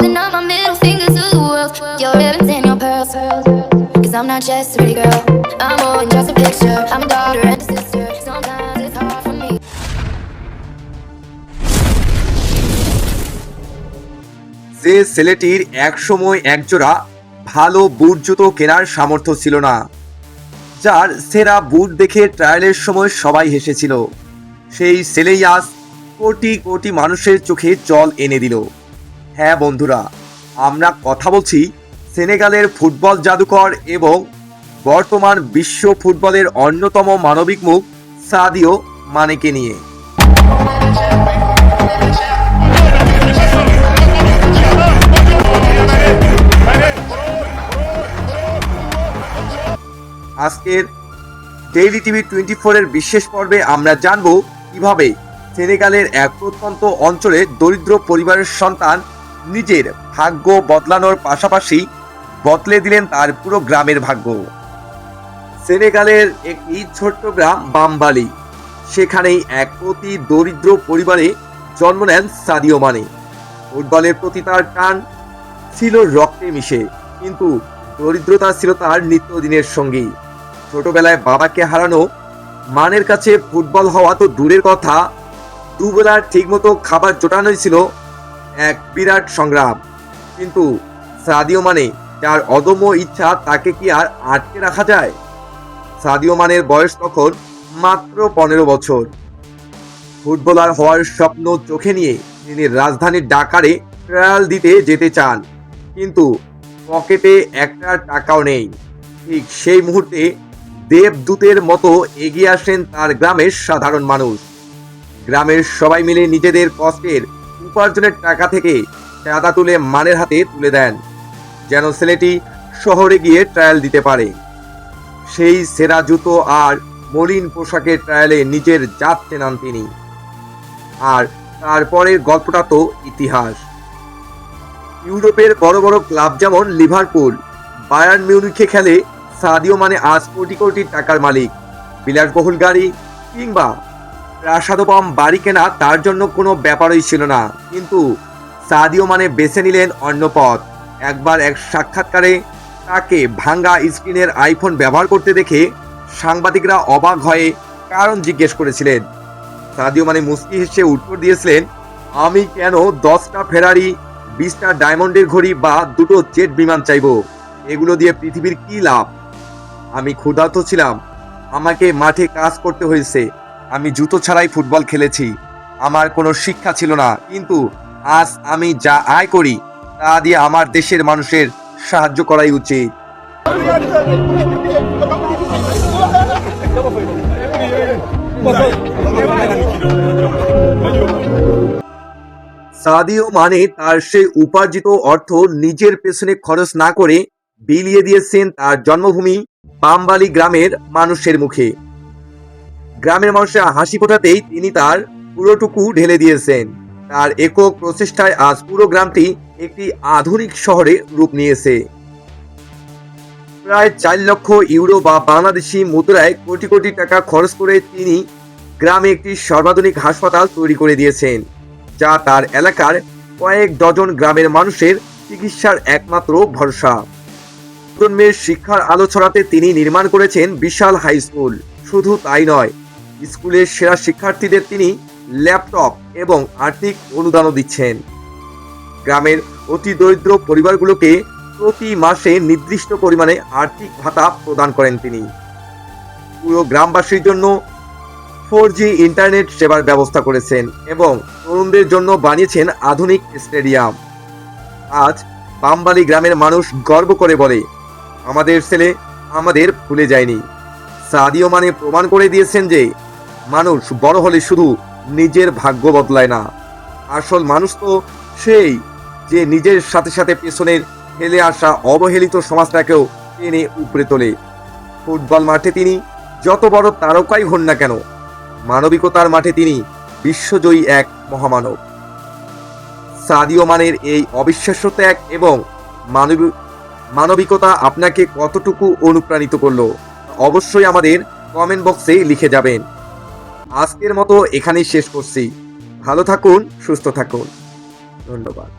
Holding up my middle finger to the world. Your ribbons and your pearls. Cause I'm not just a pretty girl. I'm more than just a picture. I'm a daughter and a sister. Sometimes it's hard for me. যে ছেলেটির একসময় একজোড়া ভালো বুট জুতো কেনার সামর্থ্য ছিল না, যার সেরা বুট দেখে ট্রায়ালের সময় সবাই হেসেছিল, সেই ছেলেই আজ কোটি কোটি মানুষের চোখে জল এনে দিল। হ্যাঁ বন্ধুরা, আমরা কথা বলছি সেনেগালের ফুটবল জাদুকর এবং বর্তমান বিশ্ব ফুটবলের অন্যতম মানবিক মুখ সাদিও মানেকে নিয়ে। আজকের ডেইলি টিভি 24 এর বিশেষ পর্বে আমরা জানব কিভাবে সেনেগালের এক প্রত্যন্ত অঞ্চলে দরিদ্র পরিবারের সন্তান নিজের ভাগ্য বদলানোর পাশাপাশি বদলে দিলেন তার পুরো গ্রামের ভাগ্য। সেনেগালের একটি ছোট্ট গ্রাম বাম্বালি, সেখানেই এক অতি দরিদ্র পরিবারে জন্ম নেন সাদিও মানে। ফুটবলের প্রতি তার টান ছিল রক্তে মিশে, কিন্তু দরিদ্রতা ছিল তার নিত্যদিনের সঙ্গী। ছোটবেলায় বাবাকে হারানো মানের কাছে ফুটবল হওয়া তো দূরের কথা, দুবেলার ঠিকমতো খাবার জোটানোই ছিল এক বিরাট সংগ্রাম। কিন্তু সাদিও মানে, যার অদম্য ইচ্ছা, তাকে কি আর আটকে রাখা যায়? সাদিও মানের বয়স তখন মাত্র 15 বছর। ফুটবলার হওয়ার স্বপ্ন চোখে নিয়ে তিনি রাজধানীর ডাকারে ট্রায়াল দিতে যেতে চান, কিন্তু পকেটে একটা টাকাও নেই। ঠিক সেই মুহূর্তে দেবদূতের মতো এগিয়ে আসেন তার গ্রামের সাধারণ মানুষ। গ্রামের সবাই মিলে নিজেদের কষ্টের উপার্জনের টাকা থেকে চাঁদা তুলে মানের হাতে তুলে দেন, যেন ছেলেটি শহরে গিয়ে ট্রায়াল দিতে পারে। সেই সেরা জুতো আর মলিন পোশাকের ট্রায়ালে নিজের জাত চেনান তিনি। আর তারপরের গল্পটা তো ইতিহাস। ইউরোপের বড় বড় ক্লাব যেমন লিভারপুল, বায়ার্ন মিউনিখে খেলে সাদিও মানে আজ কোটি কোটি টাকার মালিক। বিলাসবহুল গাড়ি কিংবা প্রাসাদোপম বাড়ি কেনা তার জন্য কোনো ব্যাপারই ছিল না, কিন্তু সাদিও মানে বেছে নিলেন অন্য পথ। একবার এক সাক্ষাৎকারে তাকে ভাঙ্গা স্ক্রিনের আইফোন ব্যবহার করতে দেখে সাংবাদিকরা অবাক হয়ে কারণ জিজ্ঞেস করেছিলেন। সাদিও মানে মুস্কি হেসে উত্তর দিয়েছিলেন, আমি কেন 10টা ফেরারি, 20টা ডায়মন্ডের ঘড়ি বা 2টো জেট বিমান চাইবো? এগুলো দিয়ে পৃথিবীর কি লাভ? আমি ক্ষুধার্ত ছিলাম, আমাকে মাঠে কাজ করতে হয়েছে, আমি জুতো ছাড়াই ফুটবল খেলেছি, আমার কোনো শিক্ষা ছিল না, কিন্তু আজ আমি যা আয় করি তা দিয়ে আমার দেশের মানুষের সাহায্য করাই উচিত। সাদিও মানে তার সেই উপার্জিত অর্থ নিজের পেছনে খরচ না করে বিলিয়ে দিয়েছেন তার জন্মভূমি বাম্বালি গ্রামের মানুষের মুখে। গ্রামের মানুষের হাসি ফোটাতেই তিনি তার পুরোটুকু ঢেলে দিয়েছেন। তার একক প্রচেষ্টায় আজ পুরো গ্রামটি একটি আধুনিক শহরে রূপ নিয়েছে। প্রায় 4 লক্ষ ইউরো বা বাংলাদেশি মুদ্রায় কোটি কোটি টাকা খরচ করে তিনি গ্রামে একটি সর্বাধুনিক হাসপাতাল তৈরি করে দিয়েছেন, যা তার এলাকার কয়েক ডজন গ্রামের মানুষের চিকিৎসার একমাত্র ভরসা। প্রজন্মের শিক্ষার আলো ছড়াতে তিনি নির্মাণ করেছেন বিশাল হাই স্কুল। শুধু তাই নয়, স্কুলের সেরা শিক্ষার্থীদের তিনি ল্যাপটপ এবং আর্থিক অনুদানও দিচ্ছেন। গ্রামের অতি দরিদ্র পরিবারগুলোকে প্রতি মাসে নির্দিষ্ট পরিমাণে আর্থিক ভাতা প্রদান করেন তিনি। পুরো গ্রামবাসীর জন্য 4G ইন্টারনেট সেবার ব্যবস্থা করেছেন এবং তরুণদের জন্য বানিয়েছেন আধুনিক স্টেডিয়াম। আজ বাম্বালি গ্রামের মানুষ গর্ব করে বলে, আমাদের ছেলে আমাদের ভুলে যায়নি। সাদিও মানে প্রমাণ করে দিয়েছেন যে মানুষ বড় হলে শুধু নিজের ভাগ্য বদলায় না, আসল মানুষ তো সেই যে নিজের সাথে সাথে পেছনের ফেলে আসা অবহেলিত সমাজটাকেও টেনে উপরে তোলে। ফুটবল মাঠে তিনি যত বড় তারকাই হন না কেন, মানবিকতার মাঠে তিনি বিশ্বজয়ী এক মহামানব। সাদিও মানের এই অবিশ্বাস্য ত্যাগ এবং মানবিকতা আপনাকে কতটুকু অনুপ্রাণিত করলো অবশ্যই আমাদের কমেন্ট বক্সে লিখে যাবেন। আজকের মতো এখানেই শেষ করছি। ভালো থাকুন, সুস্থ থাকুন, ধন্যবাদ।